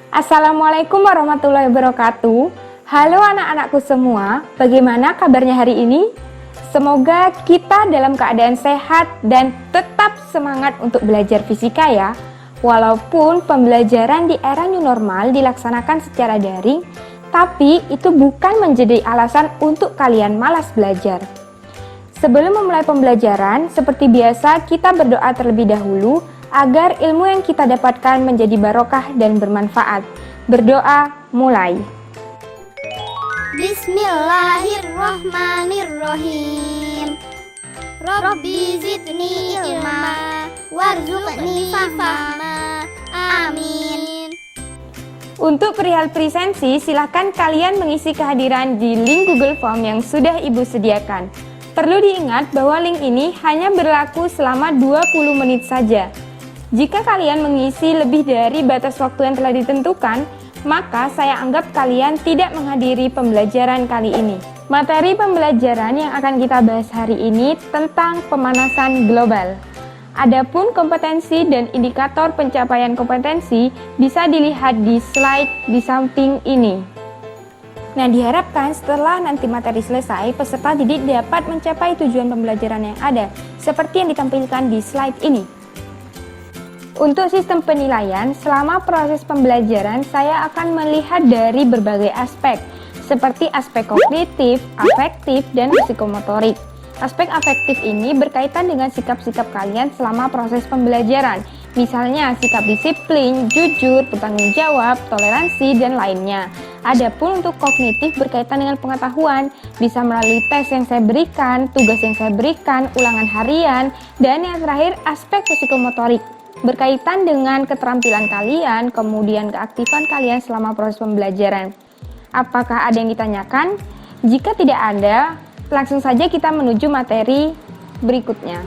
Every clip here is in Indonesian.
Assalamualaikum warahmatullahi wabarakatuh. Halo anak-anakku semua, bagaimana kabarnya hari ini? Semoga kita dalam keadaan sehat dan tetap semangat untuk belajar fisika ya. Walaupun pembelajaran di era new normal dilaksanakan secara daring, tapi itu bukan menjadi alasan untuk kalian malas belajar. Sebelum memulai pembelajaran, seperti biasa kita berdoa terlebih dahulu agar ilmu yang kita dapatkan menjadi barokah dan bermanfaat. Berdoa mulai. Bismillahirrahmanirrahim. Rabbi zidni ilma warzuqni fahma. Amin. Untuk perihal presensi, silahkan kalian mengisi kehadiran di link Google Form yang sudah Ibu sediakan. Perlu diingat bahwa link ini hanya berlaku selama 20 menit saja. Jika kalian mengisi lebih dari batas waktu yang telah ditentukan, maka saya anggap kalian tidak menghadiri pembelajaran kali ini. Materi pembelajaran yang akan kita bahas hari ini tentang pemanasan global. Adapun kompetensi dan indikator pencapaian kompetensi bisa dilihat di slide di samping ini. Nah, diharapkan setelah nanti materi selesai, peserta didik dapat mencapai tujuan pembelajaran yang ada, seperti yang ditampilkan di slide ini. Untuk sistem penilaian, selama proses pembelajaran saya akan melihat dari berbagai aspek, seperti aspek kognitif, afektif, dan psikomotorik. Aspek afektif ini berkaitan dengan sikap-sikap kalian selama proses pembelajaran, misalnya sikap disiplin, jujur, bertanggung jawab, toleransi, dan lainnya. Adapun untuk kognitif berkaitan dengan pengetahuan, bisa melalui tes yang saya berikan, tugas yang saya berikan, ulangan harian, dan yang terakhir aspek psikomotorik, berkaitan dengan keterampilan kalian, kemudian keaktifan kalian selama proses pembelajaran. Apakah ada yang ditanyakan? Jika tidak ada, langsung saja kita menuju materi berikutnya.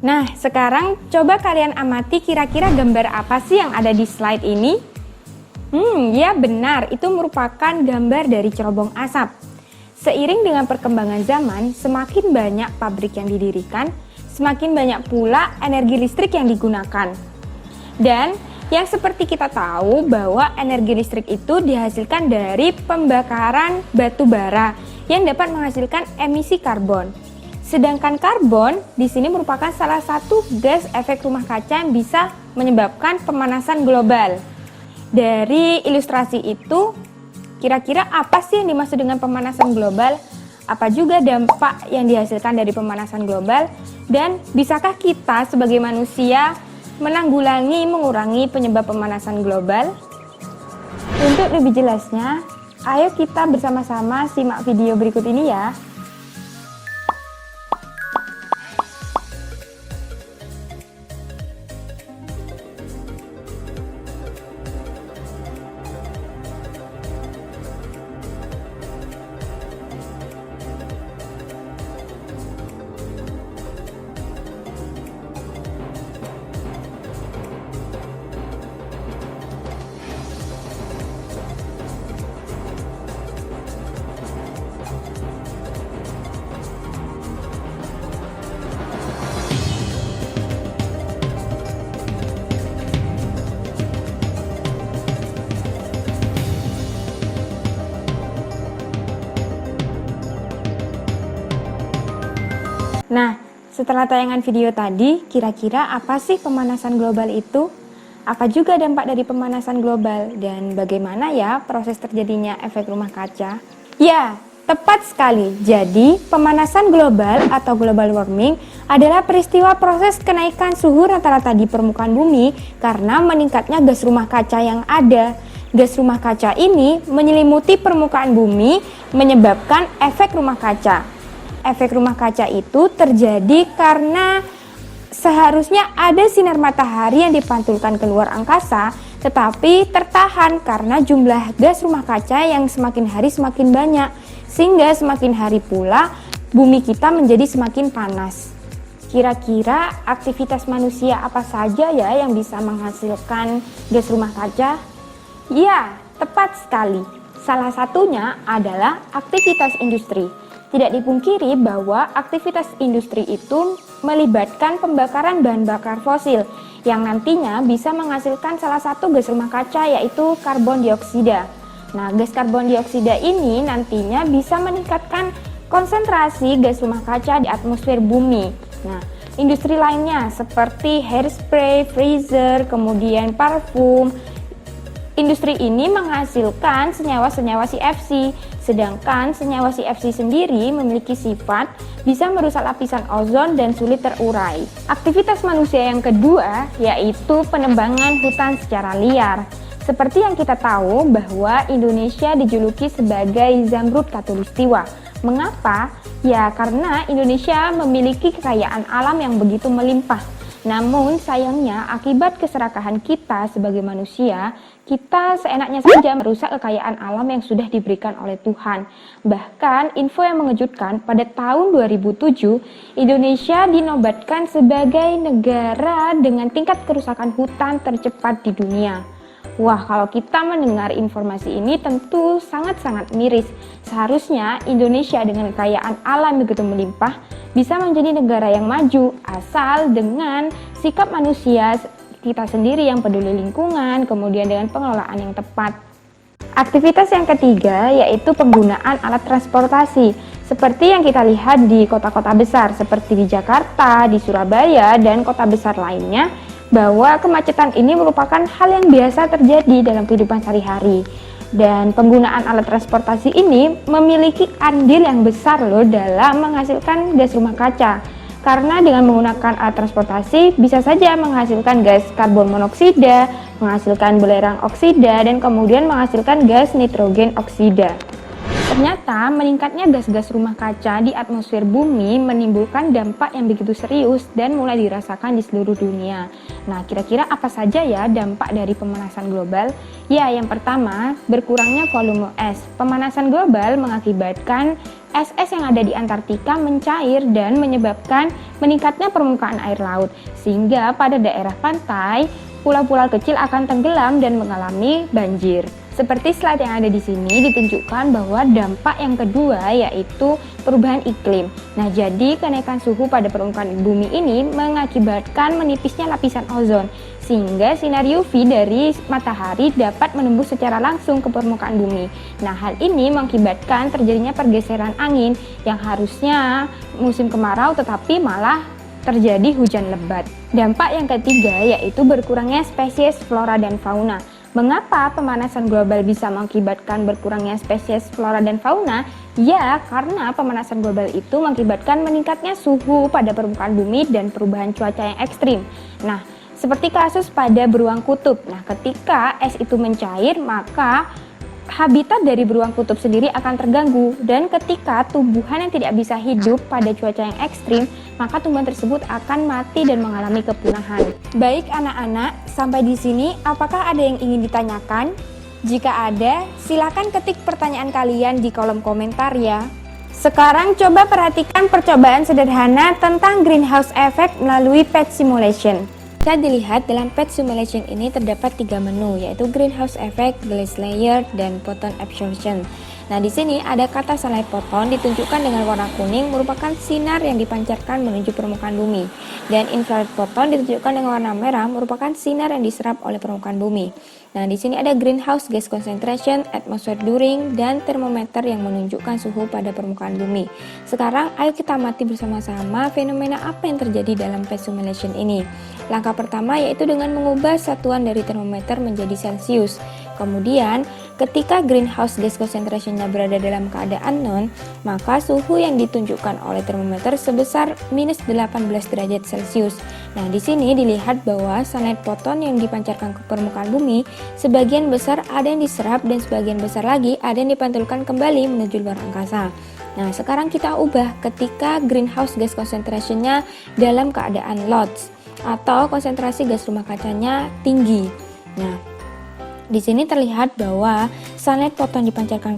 Nah, sekarang coba kalian amati kira-kira gambar apa sih yang ada di slide ini? Ya benar, itu merupakan gambar dari cerobong asap. Seiring dengan perkembangan zaman, semakin banyak pabrik yang didirikan, semakin banyak pula energi listrik yang digunakan. Dan yang seperti kita tahu bahwa energi listrik itu dihasilkan dari pembakaran batu bara yang dapat menghasilkan emisi karbon. Sedangkan karbon di sini merupakan salah satu gas efek rumah kaca yang bisa menyebabkan pemanasan global. Dari ilustrasi itu, kira-kira apa sih yang dimaksud dengan pemanasan global? Apa juga dampak yang dihasilkan dari pemanasan global, dan bisakah kita sebagai manusia mengurangi penyebab pemanasan global? Untuk lebih jelasnya, ayo kita bersama-sama simak video berikut ini ya. Nah, setelah tayangan video tadi, kira-kira apa sih pemanasan global itu? Apa juga dampak dari pemanasan global? Dan bagaimana ya proses terjadinya efek rumah kaca? Ya, tepat sekali. Jadi, pemanasan global atau global warming adalah peristiwa proses kenaikan suhu rata-rata di permukaan bumi karena meningkatnya gas rumah kaca yang ada. Gas rumah kaca ini menyelimuti permukaan bumi, menyebabkan efek rumah kaca. Efek rumah kaca itu terjadi karena seharusnya ada sinar matahari yang dipantulkan keluar angkasa, tetapi tertahan karena jumlah gas rumah kaca yang semakin hari semakin banyak, sehingga semakin hari pula bumi kita menjadi semakin panas. Kira-kira aktivitas manusia apa saja ya yang bisa menghasilkan gas rumah kaca? Ya, tepat sekali. Salah satunya adalah aktivitas industri. Tidak dipungkiri bahwa aktivitas industri itu melibatkan pembakaran bahan bakar fosil yang nantinya bisa menghasilkan salah satu gas rumah kaca, yaitu karbon dioksida. Nah, gas karbon dioksida ini nantinya bisa meningkatkan konsentrasi gas rumah kaca di atmosfer bumi. Nah, industri lainnya seperti hairspray, freezer, kemudian parfum, industri ini menghasilkan senyawa-senyawa CFC, sedangkan senyawa CFC sendiri memiliki sifat bisa merusak lapisan ozon dan sulit terurai. Aktivitas manusia yang kedua yaitu penebangan hutan secara liar. Seperti yang kita tahu bahwa Indonesia dijuluki sebagai Zamrud Khatulistiwa. Mengapa? Ya karena Indonesia memiliki kekayaan alam yang begitu melimpah. Namun sayangnya akibat keserakahan kita sebagai manusia, kita seenaknya saja merusak kekayaan alam yang sudah diberikan oleh Tuhan. Bahkan info yang mengejutkan, pada tahun 2007 Indonesia dinobatkan sebagai negara dengan tingkat kerusakan hutan tercepat di dunia. Wah, kalau kita mendengar informasi ini tentu sangat-sangat miris. Seharusnya Indonesia dengan kekayaan alam begitu melimpah bisa menjadi negara yang maju asal dengan sikap manusia kita sendiri yang peduli lingkungan, kemudian dengan pengelolaan yang tepat. Aktivitas yang ketiga yaitu penggunaan alat transportasi. Seperti yang kita lihat di kota-kota besar seperti di Jakarta, di Surabaya, dan kota besar lainnya, bahwa kemacetan ini merupakan hal yang biasa terjadi dalam kehidupan sehari-hari. Dan penggunaan alat transportasi ini memiliki andil yang besar loh dalam menghasilkan gas rumah kaca. Karena dengan menggunakan alat transportasi bisa saja menghasilkan gas karbon monoksida, menghasilkan belerang oksida, dan kemudian menghasilkan gas nitrogen oksida. Ternyata meningkatnya gas-gas rumah kaca di atmosfer bumi menimbulkan dampak yang begitu serius dan mulai dirasakan di seluruh dunia. Nah, kira-kira apa saja ya dampak dari pemanasan global? Ya, yang pertama, berkurangnya volume es. Pemanasan global mengakibatkan es-es yang ada di Antartika mencair dan menyebabkan meningkatnya permukaan air laut. Sehingga pada daerah pantai, pulau-pulau kecil akan tenggelam dan mengalami banjir. Seperti slide yang ada di sini ditunjukkan bahwa dampak yang kedua yaitu perubahan iklim. Nah, jadi kenaikan suhu pada permukaan bumi ini mengakibatkan menipisnya lapisan ozon, sehingga sinar UV dari matahari dapat menembus secara langsung ke permukaan bumi. Nah, hal ini mengakibatkan terjadinya pergeseran angin yang harusnya musim kemarau tetapi malah terjadi hujan lebat. Dampak yang ketiga yaitu berkurangnya spesies flora dan fauna. Mengapa pemanasan global bisa mengakibatkan berkurangnya spesies flora dan fauna? Ya, karena pemanasan global itu mengakibatkan meningkatnya suhu pada permukaan bumi dan perubahan cuaca yang ekstrim. Nah, seperti kasus pada beruang kutub. Nah, ketika es itu mencair, maka habitat dari beruang kutub sendiri akan terganggu, dan ketika tumbuhan yang tidak bisa hidup pada cuaca yang ekstrim, maka tumbuhan tersebut akan mati dan mengalami kepunahan. Baik anak-anak, sampai di sini apakah ada yang ingin ditanyakan? Jika ada, silakan ketik pertanyaan kalian di kolom komentar ya. Sekarang coba perhatikan percobaan sederhana tentang greenhouse effect melalui pet simulation. Bisa dilihat dalam pet simulation ini terdapat 3 menu, yaitu greenhouse effect, glass layer, dan photon absorption. Nah, di sini ada kata sunlight photon ditunjukkan dengan warna kuning merupakan sinar yang dipancarkan menuju permukaan bumi, dan infrared photon ditunjukkan dengan warna merah merupakan sinar yang diserap oleh permukaan bumi. Nah, di sini ada greenhouse gas concentration, atmosphere during, dan termometer yang menunjukkan suhu pada permukaan bumi. Sekarang ayo kita amati bersama-sama fenomena apa yang terjadi dalam pet simulation ini. Langkah pertama yaitu dengan mengubah satuan dari termometer menjadi Celsius. Kemudian, ketika greenhouse gas concentration-nya berada dalam keadaan non, maka suhu yang ditunjukkan oleh termometer sebesar minus 18 derajat Celcius. Nah, di sini dilihat bahwa sunlight photon yang dipancarkan ke permukaan bumi, sebagian besar ada yang diserap dan sebagian besar lagi ada yang dipantulkan kembali menuju luar angkasa. Nah, sekarang kita ubah ketika greenhouse gas concentration-nya dalam keadaan lots atau konsentrasi gas rumah kacanya tinggi. Nah, di sini terlihat bahwa sunlight photon dipancarkan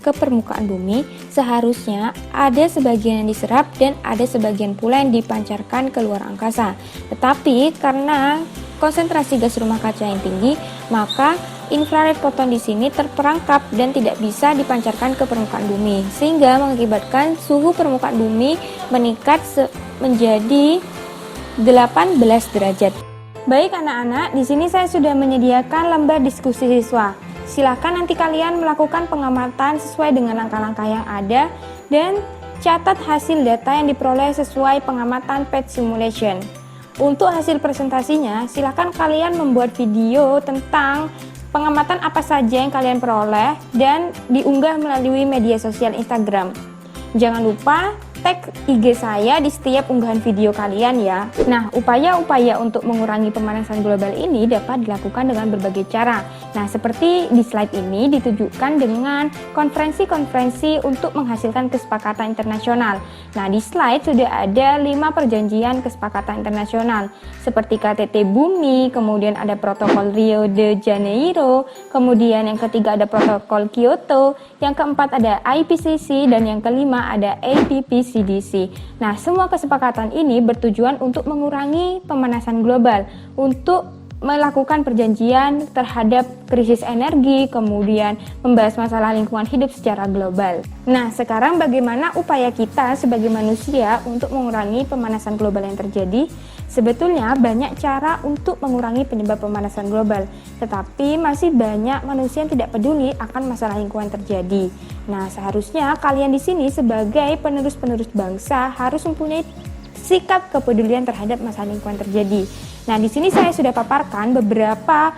ke permukaan bumi, seharusnya ada sebagian yang diserap dan ada sebagian pula yang dipancarkan ke luar angkasa. Tetapi karena konsentrasi gas rumah kaca yang tinggi, maka infrared photon di sini terperangkap dan tidak bisa dipancarkan ke permukaan bumi, sehingga mengakibatkan suhu permukaan bumi meningkat menjadi 18 derajat. Baik anak-anak, di sini saya sudah menyediakan lembar diskusi siswa. Silakan nanti kalian melakukan pengamatan sesuai dengan langkah-langkah yang ada dan catat hasil data yang diperoleh sesuai pengamatan pet simulation. Untuk hasil presentasinya, silakan kalian membuat video tentang pengamatan apa saja yang kalian peroleh dan diunggah melalui media sosial Instagram. Jangan lupa tag IG saya di setiap unggahan video kalian ya. Nah, upaya-upaya untuk mengurangi pemanasan global ini dapat dilakukan dengan berbagai cara. Nah, seperti di slide ini ditujukan dengan konferensi-konferensi untuk menghasilkan kesepakatan internasional. Nah, di slide sudah ada 5 perjanjian kesepakatan internasional seperti KTT Bumi, kemudian ada protokol Rio de Janeiro, kemudian yang ketiga ada protokol Kyoto, yang keempat ada IPCC, dan yang kelima ada APPCDC. Nah, semua kesepakatan ini bertujuan untuk mengurangi pemanasan global, untuk melakukan perjanjian terhadap krisis energi, kemudian membahas masalah lingkungan hidup secara global. Nah, sekarang bagaimana upaya kita sebagai manusia untuk mengurangi pemanasan global yang terjadi? Sebetulnya banyak cara untuk mengurangi penyebab pemanasan global, tetapi masih banyak manusia yang tidak peduli akan masalah lingkungan terjadi. Nah, seharusnya kalian di sini sebagai penerus-penerus bangsa harus mempunyai sikap kepedulian terhadap masalah lingkungan terjadi. Nah, di sini saya sudah paparkan beberapa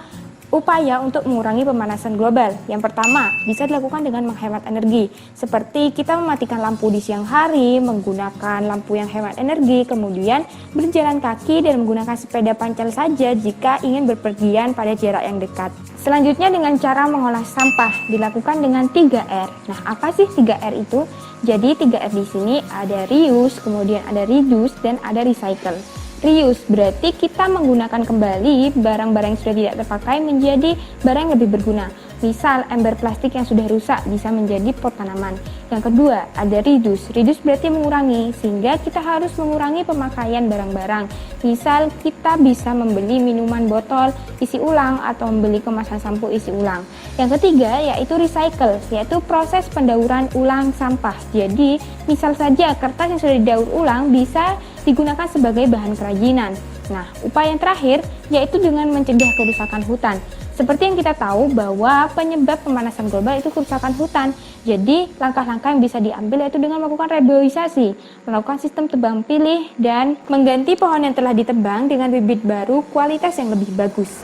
upaya untuk mengurangi pemanasan global. Yang pertama, bisa dilakukan dengan menghemat energi. Seperti kita mematikan lampu di siang hari, menggunakan lampu yang hemat energi, kemudian berjalan kaki dan menggunakan sepeda pancal saja jika ingin berpergian pada jarak yang dekat. Selanjutnya dengan cara mengolah sampah, dilakukan dengan 3R. Nah, apa sih 3R itu? Jadi 3R di sini ada reuse, kemudian ada reduce, dan ada recycle. Reuse berarti kita menggunakan kembali barang-barang yang sudah tidak terpakai menjadi barang yang lebih berguna. Misal ember plastik yang sudah rusak bisa menjadi pot tanaman. Yang kedua ada reduce. Reduce berarti mengurangi, sehingga kita harus mengurangi pemakaian barang-barang. Misal kita bisa membeli minuman botol isi ulang atau membeli kemasan sampo isi ulang. Yang ketiga yaitu recycle, yaitu proses pendauran ulang sampah. Jadi misal saja kertas yang sudah didaur ulang bisa digunakan sebagai bahan kerajinan. Nah, upaya yang terakhir yaitu dengan mencegah kerusakan hutan. Seperti yang kita tahu bahwa penyebab pemanasan global itu kerusakan hutan. Jadi, langkah-langkah yang bisa diambil yaitu dengan melakukan reboisasi, melakukan sistem tebang pilih, dan mengganti pohon yang telah ditebang dengan bibit baru kualitas yang lebih bagus.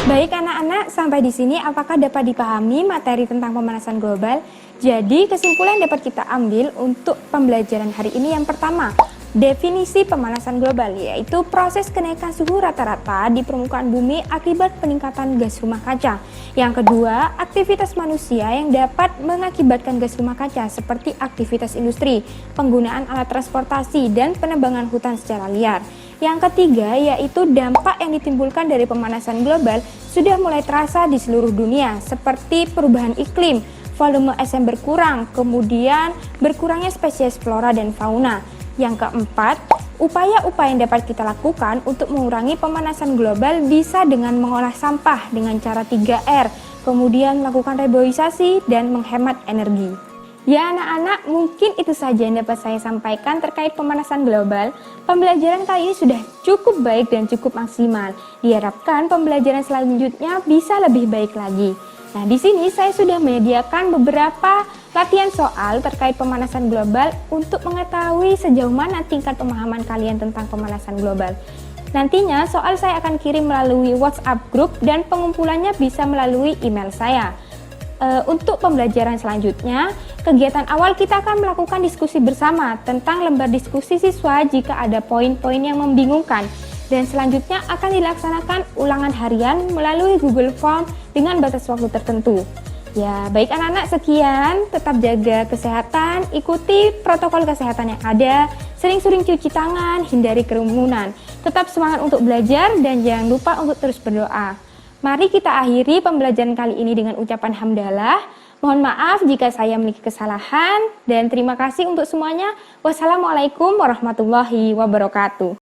Baik anak-anak, sampai di sini apakah dapat dipahami materi tentang pemanasan global? Jadi, kesimpulan yang dapat kita ambil untuk pembelajaran hari ini yang pertama, definisi pemanasan global yaitu proses kenaikan suhu rata-rata di permukaan bumi akibat peningkatan gas rumah kaca. Yang kedua, aktivitas manusia yang dapat mengakibatkan gas rumah kaca seperti aktivitas industri, penggunaan alat transportasi, dan penebangan hutan secara liar. Yang ketiga, yaitu dampak yang ditimbulkan dari pemanasan global sudah mulai terasa di seluruh dunia seperti perubahan iklim, volume es yang berkurang, kemudian berkurangnya spesies flora dan fauna. Yang keempat, upaya-upaya yang dapat kita lakukan untuk mengurangi pemanasan global bisa dengan mengolah sampah dengan cara 3R, kemudian melakukan reboisasi dan menghemat energi. Ya anak-anak, mungkin itu saja yang dapat saya sampaikan terkait pemanasan global. Pembelajaran kali ini sudah cukup baik dan cukup maksimal. Diharapkan pembelajaran selanjutnya bisa lebih baik lagi. Nah, di sini saya sudah menyediakan beberapa latihan soal terkait pemanasan global untuk mengetahui sejauh mana tingkat pemahaman kalian tentang pemanasan global. Nantinya soal saya akan kirim melalui WhatsApp group dan pengumpulannya bisa melalui email saya. Untuk pembelajaran selanjutnya, kegiatan awal kita akan melakukan diskusi bersama tentang lembar diskusi siswa jika ada poin-poin yang membingungkan. Dan selanjutnya akan dilaksanakan ulangan harian melalui Google Form dengan batas waktu tertentu. Ya, baik anak-anak, sekian. Tetap jaga kesehatan, ikuti protokol kesehatan yang ada, sering-sering cuci tangan, hindari kerumunan. Tetap semangat untuk belajar dan jangan lupa untuk terus berdoa. Mari kita akhiri pembelajaran kali ini dengan ucapan hamdalah. Mohon maaf jika saya memiliki kesalahan dan terima kasih untuk semuanya. Wassalamualaikum warahmatullahi wabarakatuh.